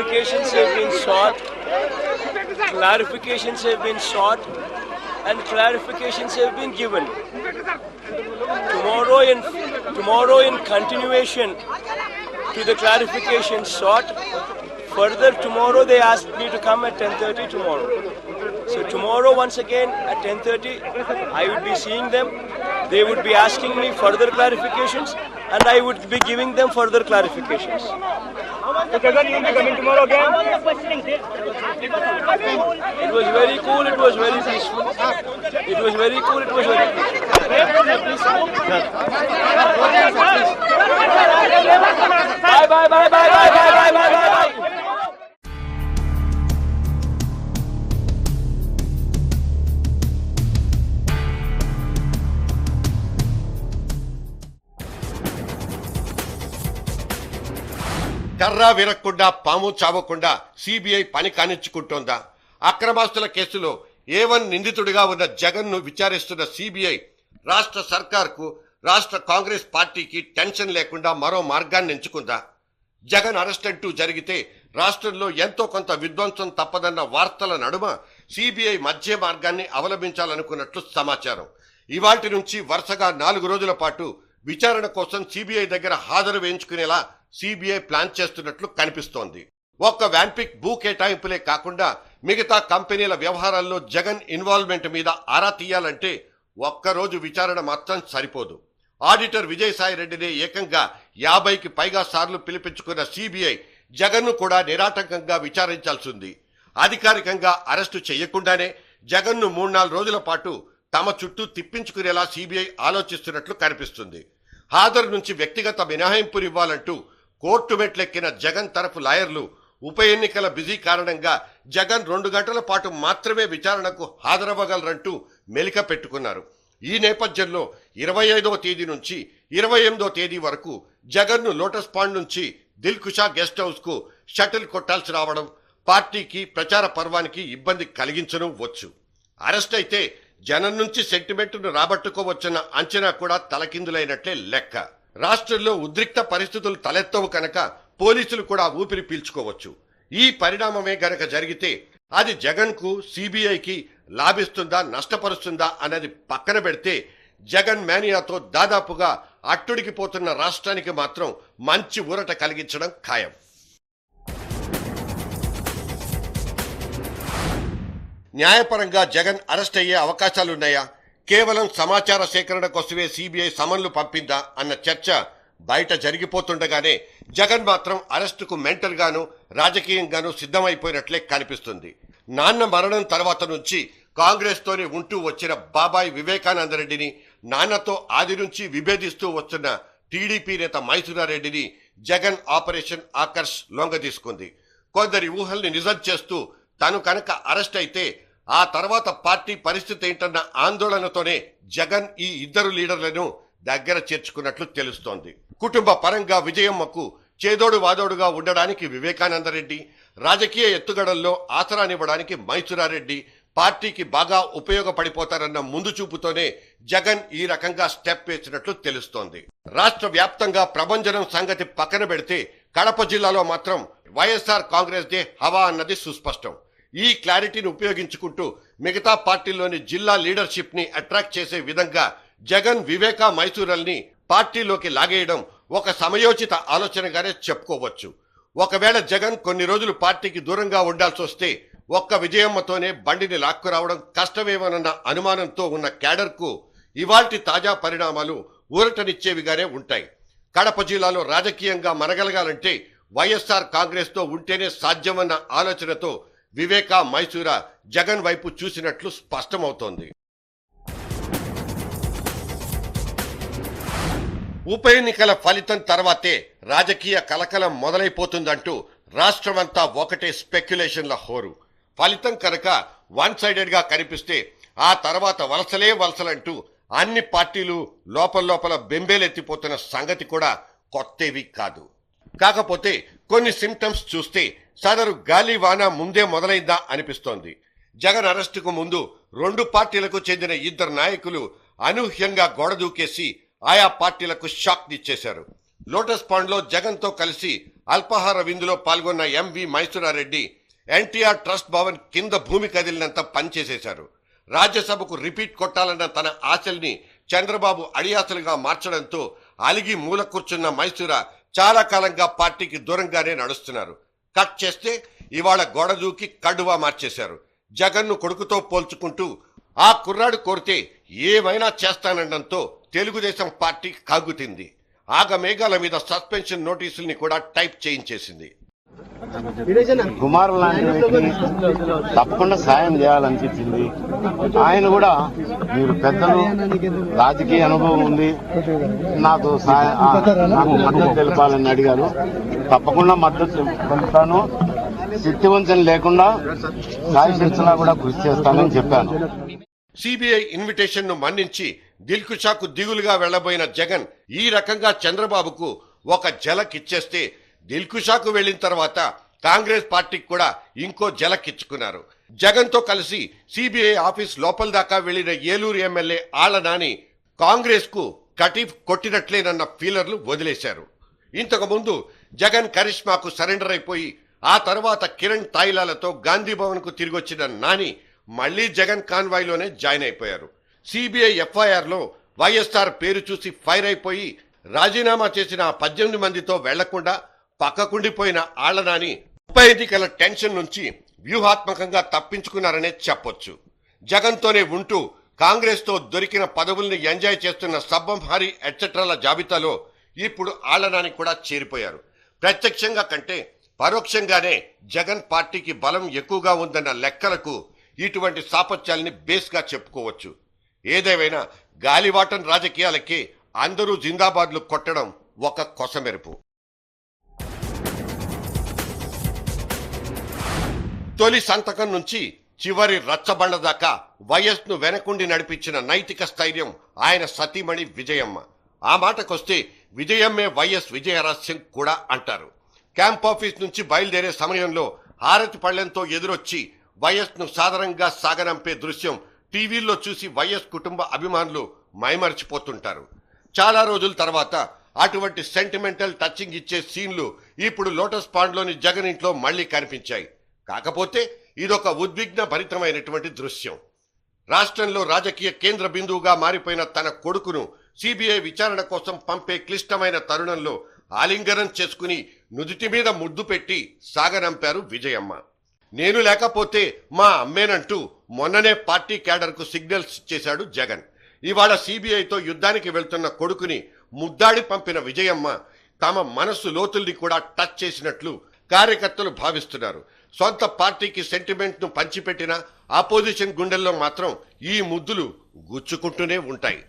Clarifications have been sought, and clarifications have been given. Tomorrow in continuation to the clarifications sought, further tomorrow they asked me to come at 10:30 tomorrow. So tomorrow once again at 10:30 I would be seeing them. They would be asking me further clarifications and I would be giving them further clarifications. So Jagan, you will be coming tomorrow again? It was very cool, it was very peaceful. It was very cool, it was very peaceful. Bye, bye, bye, bye, bye, bye, bye, bye, bye, bye. కర్రా విరక్కుండా పాము చావకుండా CBI పని కానిచ్చుకుంటోందా? అక్రమాస్తుల కేసులో A1 నిందితుడిగా ఉన్న జగన్ ను విచారిస్తున్న CBI రాష్ట్ర సర్కార్కు, రాష్ట్ర కాంగ్రెస్ పార్టీకి టెన్షన్ లేకుండా మరో మార్గాన్ని ఎంచుకుందా? జగన్ అరెస్ట్ అంటూ జరిగితే రాష్ట్రంలో ఎంతో కొంత విధ్వంసం తప్పదన్న వార్తల నడుమ సిబిఐ మధ్య మార్గాన్ని అవలంబించాలనుకున్నట్లు సమాచారం. ఇవాల్టి నుంచి వరుసగా 4 రోజుల పాటు విచారణ కోసం సిబిఐ దగ్గర హాజరు వేయించుకునేలా సిబిఐ ప్లాన్ చేస్తున్నట్లు కనిపిస్తోంది. ఒక్క వ్యాన్పిక్ భూ కేటాయింపులే కాకుండా మిగతా కంపెనీల వ్యవహారాల్లో జగన్ ఇన్వాల్వ్మెంట్ మీద ఆరా తీయాలంటే ఒక్కరోజు విచారణ మాత్రం సరిపోదు. ఆడిటర్ విజయసాయిరెడ్డిని ఏకంగా 50కి పైగా సార్లు పిలిపించుకున్న సిబిఐ జగన్ను కూడా నిరాటంకంగా విచారించాల్సింది. అధికారికంగా అరెస్టు చేయకుండానే జగన్ను 3-4 రోజుల పాటు తమ చుట్టూ తిప్పించుకునేలా సిబిఐ ఆలోచిస్తున్నట్లు కనిపిస్తుంది. హాజరు నుంచి వ్యక్తిగత మినహాయింపునివ్వాలంటూ కోర్టు మెట్లెక్కిన జగన్ తరఫు లాయర్లు ఉప ఎన్నికల బిజీ కారణంగా జగన్ 2 గంటల పాటు మాత్రమే విచారణకు హాజరవ్వగలరంటూ మెలిక పెట్టుకున్నారు. ఈ నేపథ్యంలో 25వ తేదీ నుంచి 28వ తేదీ వరకు జగన్ను లోటస్ పాండ్ నుంచి దిల్కుషా గెస్ట్ హౌస్ కు షటిల్ కొట్టాల్సి రావడం పార్టీకి ప్రచార పర్వానికి ఇబ్బంది కలిగించను వచ్చు. అరెస్ట్ అయితే జనం నుంచి సెంటిమెంట్ను రాబట్టుకోవచ్చన్న అంచనా కూడా తలకిందులైనట్లే లెక్క. రాష్ట్రంలో ఉద్రిక్త పరిస్థితులు తలెత్తవు కనుక పోలీసులు కూడా ఊపిరి పీల్చుకోవచ్చు. ఈ పరిణామమే గనక జరిగితే అది జగన్ కు, సిబిఐకి లాభిస్తుందా, నష్టపరుస్తుందా అన్నది పక్కన పెడితే జగన్ మేనియాతో దాదాపుగా అట్టుడికిపోతున్న రాష్ట్రానికి మాత్రం మంచి ఊరట కలిగించడం ఖాయం. న్యాయపరంగా జగన్ అరెస్ట్ అయ్యే అవకాశాలున్నాయా? కేవలం సమాచార సేకరణ కోసమే సిబిఐ సమన్లు పంపిందా అన్న చర్చ బయట జరిగిపోతుండగానే జగన్ మాత్రం అరెస్టుకు మెంటల్ గాను రాజకీయంగానూ సిద్ధమైపోయినట్లే కనిపిస్తుంది. నాన్న మరణం తర్వాత నుంచి కాంగ్రెస్ తోనే ఉంటూ వచ్చిన బాబాయ్ వివేకానందరెడ్డిని, నాన్నతో ఆది నుంచి విభేదిస్తూ వస్తున్న టీడీపీ నేత మైసూరారెడ్డిని జగన్ ఆపరేషన్ ఆకర్ష్ లొంగదీసుకుంది. కొందరి ఊహల్ని నిజం చేస్తూ తను కనుక అరెస్ట్ అయితే ఆ తర్వాత పార్టీ పరిస్థితి ఏంటన్న ఆందోళనతోనే జగన్ ఈ ఇద్దరు లీడర్లను దగ్గర చేర్చుకున్నట్లు తెలుస్తోంది. కుటుంబ పరంగా విజయమ్మకు చేదోడు వాదోడుగా ఉండడానికి వివేకానందరెడ్డి, రాజకీయ ఎత్తుగడల్లో ఆసరానివ్వడానికి మైసూరారెడ్డి పార్టీకి బాగా ఉపయోగపడిపోతారన్న ముందు చూపుతోనే జగన్ ఈ రకంగా స్టెప్ వేసినట్లు తెలుస్తోంది. రాష్ట్ర వ్యాప్తంగా ప్రభంజనం సంగతి పక్కన పెడితే కడప జిల్లాలో మాత్రం వైఎస్ఆర్ కాంగ్రెస్ దే హవా అన్నది సుస్పష్టం. ఈ క్లారిటీని ఉపయోగించుకుంటూ మిగతా పార్టీల్లోని జిల్లా లీడర్షిప్ ని అట్రాక్ట్ చేసే విధంగా జగన్, వివేక, మైసూరల్ని పార్టీలోకి లాగేయడం ఒక సమయోచిత ఆలోచనగానే చెప్పుకోవచ్చు. ఒకవేళ జగన్ కొన్ని రోజులు పార్టీకి దూరంగా ఉండాల్సి వస్తే ఒక్క విజయమ్మతోనే బండిని లాక్కురావడం కష్టమేమోనన్న అనుమానంతో ఉన్న క్యాడర్ కు ఇవాల్టి తాజా పరిణామాలు ఊరటనిచ్చేవిగానే ఉంటాయి. కడప జిల్లాలో రాజకీయంగా మనగలగాలంటే వైఎస్ఆర్ కాంగ్రెస్ తో ఉంటేనే సాధ్యమన్న ఆలోచనతో వివేక, మైసూరా జగన్ వైపు చూసినట్లు స్పష్టమవుతోంది. ఉప ఎన్నికల ఫలితం తర్వాతే రాజకీయ కలకలం మొదలైపోతుందంటూ రాష్ట్రమంతా ఒకటే స్పెక్యులేషన్ల హోరు. ఫలితం కనుక వన్ సైడెడ్ గా కనిపిస్తే ఆ తర్వాత వలసలే వలసలంటూ అన్ని పార్టీలు లోపల బెంబేలెత్తిపోతున్న సంగతి కూడా కొత్తేవి కాదు. కాకపోతే కొన్ని సింప్టమ్స్ చూస్తే సదరు గాలివాన ముందే మొదలైందా అనిపిస్తోంది. జగన్ అరెస్టుకు ముందు 2 పార్టీలకు చెందిన 2 నాయకులు అనూహ్యంగా గోడ దూకేసి ఆయా పార్టీలకు షాక్ ఇచ్చేశారు. లోటస్ పాండ్ లో జగన్ తో కలిసి అల్పాహార విందులో పాల్గొన్న ఎంవి మైసూరారెడ్డి ఎన్టీఆర్ ట్రస్ట్ భవన్ కింద భూమి కదిలినంత పనిచేసేశారు. రాజ్యసభకు రిపీట్ కొట్టాలన్న తన ఆశల్ని చంద్రబాబు అడియాసలుగా మార్చడంతో అలిగి మూల కూర్చున్న మైసూరా చాలా కాలంగా పార్టీకి దూరంగానే నడుస్తున్నారు. కట్ చేస్తే ఇవాళ గోడ దూకి కడువా మార్చేశారు. జగన్ను కొడుకుతో పోల్చుకుంటూ ఆ కుర్రాడు కోరితే ఏమైనా చేస్తానడంతో తెలుగుదేశం పార్టీ కాగుతింది. ఆగమేఘాల మీద సస్పెన్షన్ నోటీసుల్ని కూడా టైప్ చేయించేసింది. కుమార్ లాంటి వ్యక్తిని తప్పకుండా సాయం చేయాలనిపించింది. ఆయన కూడా మీరు పెద్దలు, రాజకీయ అనుభవం ఉంది, నాకు మద్దతు తెలపాలని అడిగారు. తప్పకుండా మద్దతు తెలుపుతాను. శక్తివంచన లేకుండా సాయశక్తులా కూడా కృషి చేస్తానని చెప్పాను. సిబిఐ ఇన్విటేషన్ ను మన్నించి దిల్కుషాకు దిగులుగా వెళ్లబోయిన జగన్ ఈ రకంగా చంద్రబాబుకు ఒక జలక్ ఇచ్చేస్తే దిల్కుషాకు వెళ్లిన తర్వాత కాంగ్రెస్ పార్టీకి కూడా ఇంకో జలక్ ఇచ్చుకున్నారు. జగన్ తో కలిసి సిబిఐ ఆఫీస్ లోపల దాకా వెళ్లిన ఏలూరు ఎమ్మెల్యే ఆళ్ల నాని కాంగ్రెస్ కు కటీఫ్ కొట్టినట్లేనన్న ఫీలర్లు వదిలేశారు. ఇంతకు ముందు జగన్ కరిష్మాకు సరెండర్ అయిపోయి ఆ తర్వాత కిరణ్ తాయిలాలతో గాంధీ భవన్ కు తిరిగొచ్చిన నాని మళ్లీ జగన్ కాన్వాయ్లోనే జాయిన్ అయిపోయారు. సిబిఐ ఎఫ్ఐఆర్ లో వైఎస్ఆర్ పేరు చూసి ఫైర్ అయిపోయి రాజీనామా చేసిన 18 మందితో వెళ్లకుండా పక్కకుండిపోయిన ఆళ్ల నాని 30 ఎన్నికల టెన్షన్ నుంచి వ్యూహాత్మకంగా తప్పించుకున్నారనే చెప్పొచ్చు. జగన్ తోనే ఉంటూ కాంగ్రెస్ తో దొరికిన పదవుల్ని ఎంజాయ్ చేస్తున్న సబ్బం హరి ఎట్సెట్రాల జాబితాలో ఇప్పుడు ఆళ్ల నాని కూడా చేరిపోయారు. ప్రత్యక్షంగా కంటే పరోక్షంగానే జగన్ పార్టీకి బలం ఎక్కువగా ఉందన్న లెక్కలకు ఇటువంటి సాపత్యాల్ని బేస్ గా చెప్పుకోవచ్చు. ఏదేమైనా గాలివాటం రాజకీయాలకి అందరూ జిందాబాద్లు కొట్టడం ఒక కొసమెరుపు. తొలి సంతకం నుంచి చివరి రచ్చబండ దాకా వైఎస్ ను వెనకుండి నడిపించిన నైతిక స్థైర్యం ఆయన సతీమణి విజయమ్మ. ఆ మాటకొస్తే విజయమ్మే వైఎస్ విజయ రహస్యం కూడా అంటారు. క్యాంప్ ఆఫీస్ నుంచి బయలుదేరే సమయంలో హారతి పళ్లెంతో ఎదురొచ్చి వైఎస్ ను సాదరంగా సాగనంపే దృశ్యం టీవీల్లో చూసి వైఎస్ కుటుంబ అభిమానులు మైమరిచిపోతుంటారు. చాలా రోజుల తర్వాత అటువంటి సెంటిమెంటల్ టచింగ్ ఇచ్చే సీన్లు ఇప్పుడు లోటస్ పాండ్లోని జగన్ ఇంట్లో మళ్లీ కనిపించాయి. కాకపోతే ఇదొక ఉద్విగ్న భరితమైనటువంటి దృశ్యం. రాష్ట్రంలో రాజకీయ కేంద్ర బిందువుగా మారిపోయిన తన కొడుకును సిబిఐ విచారణ కోసం పంపే క్లిష్టమైన తరుణంలో ఆలింగనం చేసుకుని నుదుటి మీద ముద్దు పెట్టి సాగనంపారు విజయమ్మ. నేను లేకపోతే మా అమ్మేనంటూ మొన్ననే పార్టీ క్యాడర్కు సిగ్నల్స్ ఇచ్చేశాడు జగన్. ఇవాళ సిబిఐతో యుద్ధానికి వెళ్తున్న కొడుకుని ముద్దాడి పంపిన విజయమ్మ తమ మనస్సు లోతుల్ని కూడా టచ్ చేసినట్లు కార్యకర్తలు భావిస్తున్నారు. సొంత పార్టీకి సెంటిమెంట్ ను పంచిపెట్టిన ఆపోజిషన్ గుండెల్లో మాత్రం ఈ ముద్దులు గుచ్చుకుంటూనే ఉంటాయి.